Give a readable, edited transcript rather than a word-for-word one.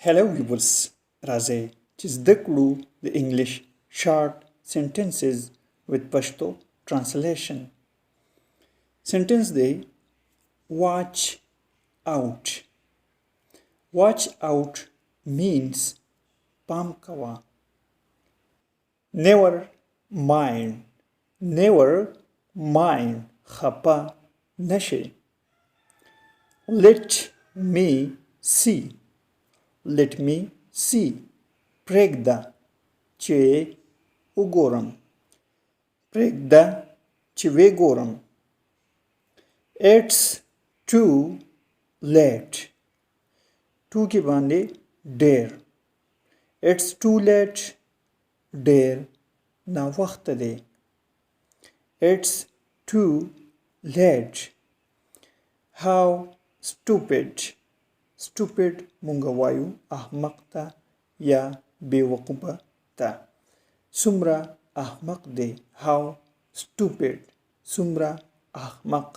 Hello viewers, راځئ چې زده کړو د انګلیش short sentences with Pashto translation. Sentence دی watch out. Watch out means پام کوه. Never mind. Never mind. خپه نشئ. Let me see. Let me see. پرېږده چې وګورم. پرېږده چې وګورم. It's too late. تو کې باندې ډېر. It's too late. ډېر ناوخته دی. It's too late. How stupid. Stupid مونږ وایو احمق ته یا بېوقوفه ته. څومره احمق دی. How stupid. څومره احمق.